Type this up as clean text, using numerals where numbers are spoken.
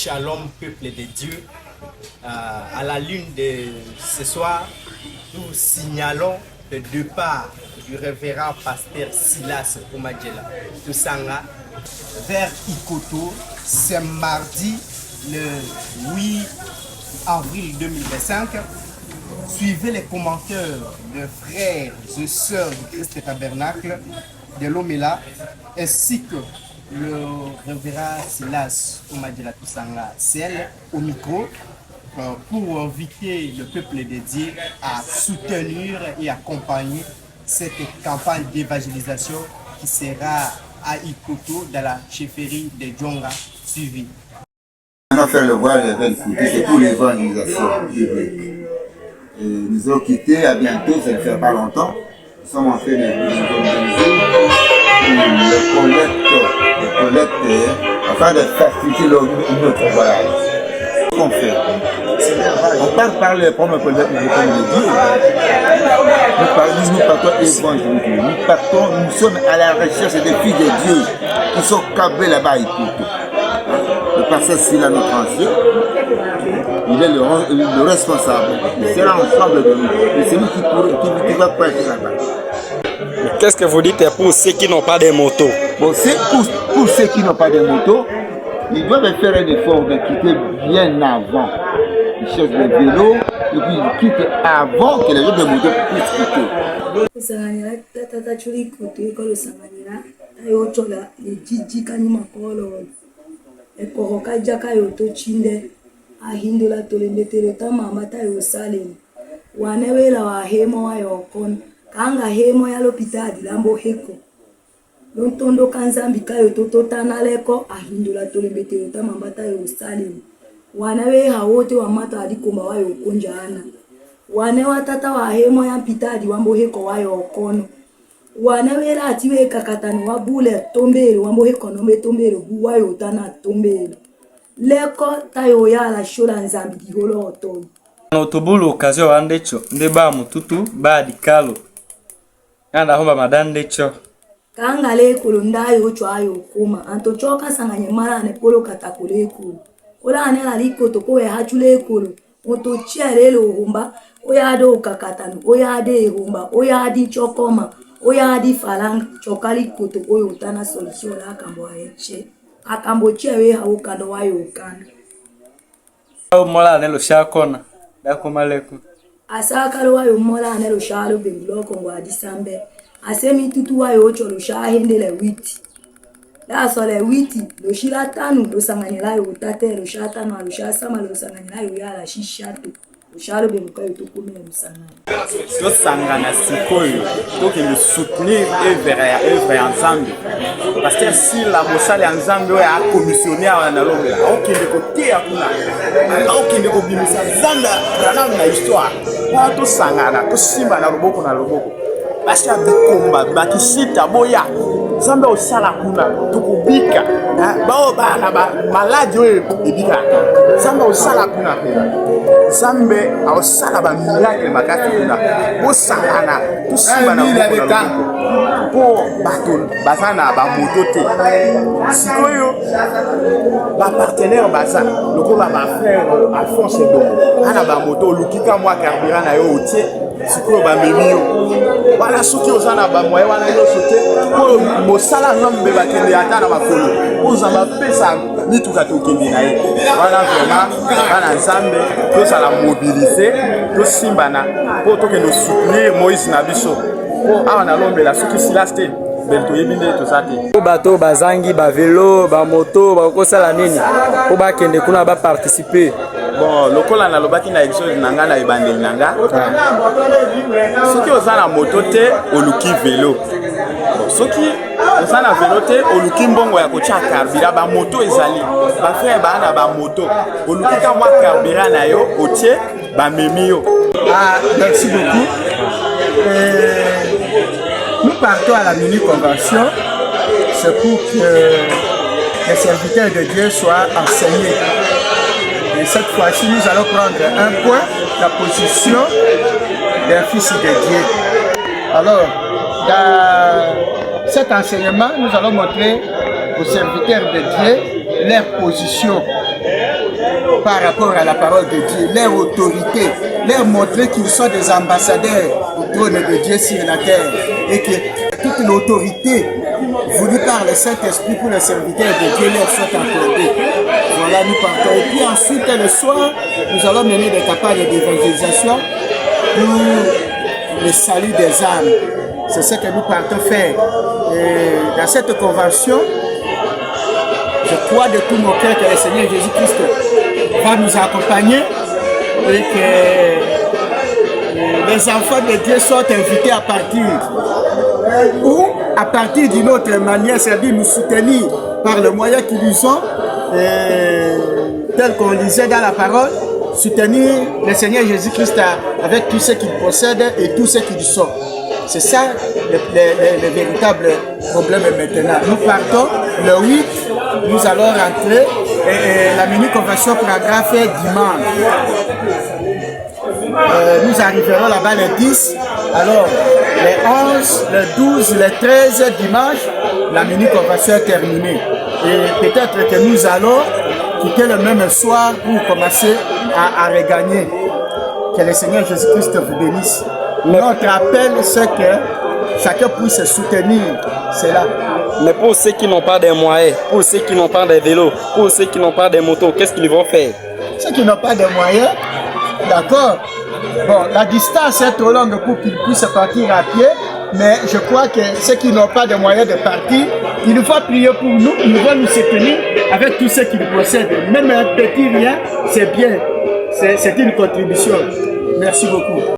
Shalom, peuple de Dieu. À la lune de ce soir, nous signalons le départ du révérend pasteur Silas Oumadjela Toussanga vers Ikoto. C'est mardi le 8 avril 2025. Suivez les commentaires de frères et sœurs du Christ Tabernacle de Lomela ainsi que le révérend Silas Oumadjela Toussanga Ciel au micro pour inviter le peuple de Dieu à soutenir et accompagner cette campagne d'évangélisation qui sera à Ikoto dans la chefferie de Djonga suivie. On va faire le voile avec Ikoto, c'est pour l'évangélisation biblique. Nous allons quitter à bientôt, ça ne fait pas longtemps. Nous sommes en train d'organiser le collecte afin de faciliter notre voyage. Qu'est-ce qu'on fait? On part par les premiers collectes de Dieu. Nous partons évangéliser. Nous sommes à la recherche des filles de Dieu qui sont câblées là-bas à Ikoto. Le pasteur Silas, notre ancien, il est le responsable. Il sera ensemble de nous. Et c'est lui qui va prêcher là-bas. Qu'est-ce que vous dites pour ceux qui n'ont pas de motos? Pour ceux qui n'ont pas de motos, ils doivent faire un effort de quitter bien avant. Ils cherchent des vélos et puis ils quittent avant que les gens de moto puissent quitter. Ekoroka jaka yoto chinde ahindola tolembetelo ta mama ta yosalem wanewela wa hemo wa yokon kanga hemo ya lopitadi lambo heko lontondo kanzambi ka yoto totana leko ahindola tolembetelo ta mama ta yosalem wanawe hawote wa mata adikomba wa yokonjana wane watata wa hemo ya pitadi wambo heko wa yokono wanawera atiwe kakatani wabule tombele wambo ekonombe tombele huwa yotana tombele leko tayo ya la shola nzambi diholo otono Otobulu okazio wandecho ndeba mututu ba dikalo anda homba madandecho kanga lekolo ndayo ocho ayo kuma antochoka sanganye mara ne polo katakole ekolo ola anela likoto ko we hachule ekolo oto chiarelo humba oyado kakatani oyade humba oyadi chokoma oya di falang chokali koto oyo utana solution la akambo aeche akambo chewe ha ukando wayo ukanda au mola nelo shakona dako maleku asaka lo wayo mola nelo shalo benguloko ngwa disambe asemi tutu wayo ocho lo shahende le witi la so le witi lo shila tanu lo sanganyela yo utate lo shatanu lo shasama lo sanganyela yo yala shishatu Charles Bemuka est tout comme le Musangana. Tout Sangana Sikoyo, donc il soutenir œuvre ensemble. Parce que si la Mossale ensemble a commissionné à Nalomela, aucun de côté à Kuna, aucun de côté à Zanda, dans l'histoire. Tout Sangana, tout Simba na Loboko na Loboko. Parce qu'il y a des combats, Bakisita, Boya, Zamba au Salakuna, Tukubika, Baoba, malade, Ibika, Zamba au Salakuna. Zambe au salaba miracle makati kuna po salana to simba na po baton bazana ba motote sikoyo ba partenaire baza lokola ba frère Alphonse Ndongo ana ba moto lukika mwa carburant na yo otie sikoyo ba memio wala soki ozana ba moye wana yo sote po mosala ngambe bakende ata na makolo ozamba pesa mituka tokende na ye wana vraiment ana nzambe to la mobiliser, to simbana, pour que nous soutenir Moïse Nabiso. Pour avoir l'ombre la soki silaste, bento yebinde to sate. Bato bazangi ba vélo, ba moto, ba kosala nini. Po ba kende kuna ba participer. Bon, lokola na lobaki na exode nanga na ebandeli nanga. Soki ozana moto te, oluki vélo. Soki ozana vélo te, oluki mbongo ya kocha carburant ba moto ezali. Ba frère ba na ba moto. Oluki ka mwa carburant na yo, otie ba memio. Ah, merci beaucoup. Nous partons à la mini-convention. C'est pour que les serviteurs de Dieu soient enseignés. Et cette fois-ci, nous allons prendre un point, la position d'un fils de Dieu. Alors, dans cet enseignement, nous allons montrer aux serviteurs de Dieu leur position par rapport à la parole de Dieu, leur autorité, leur montrer qu'ils sont des ambassadeurs du trône de Dieu sur la terre et que toute l'autorité voulue par le Saint-Esprit pour les serviteurs de Dieu leur soit accordée. Voilà, nous partons. Et puis ensuite, le soir, nous allons mener des campagnes d'évangélisation pour le salut des âmes. C'est ce que nous partons faire. Et dans cette convention, je crois de tout mon cœur que le Seigneur Jésus-Christ va nous accompagner et que les enfants de Dieu sont invités à partir ou à partir d'une autre manière, c'est-à-dire nous soutenir par le moyen qu'ils nous ont, tel qu'on lisait dans la parole, soutenir le Seigneur Jésus-Christ avec tout ce qu'il possède et tout ce qu'il sont. C'est ça le véritable problème maintenant. Nous partons le 8, nous allons rentrer et la mini-convention prendra fin dimanche. Nous arriverons là-bas le 10, alors le 11, le 12, le 13 dimanche, la mini-convention est terminée. Et peut-être que nous allons quitter le même soir pour commencer à regagner. Que le Seigneur Jésus-Christ vous bénisse. Notre appel, c'est que chacun puisse soutenir cela. Mais pour ceux qui n'ont pas de moyens, pour ceux qui n'ont pas de vélos, pour ceux qui n'ont pas de motos, qu'est-ce qu'ils vont faire? Ceux qui n'ont pas de moyens, d'accord. Bon, la distance est trop longue pour qu'ils puissent partir à pied, mais je crois que ceux qui n'ont pas de moyens de partir, il nous faut prier pour nous, ils vont nous soutenir avec tout ce qu'ils possèdent. Même un petit rien, c'est bien, c'est une contribution. Merci beaucoup.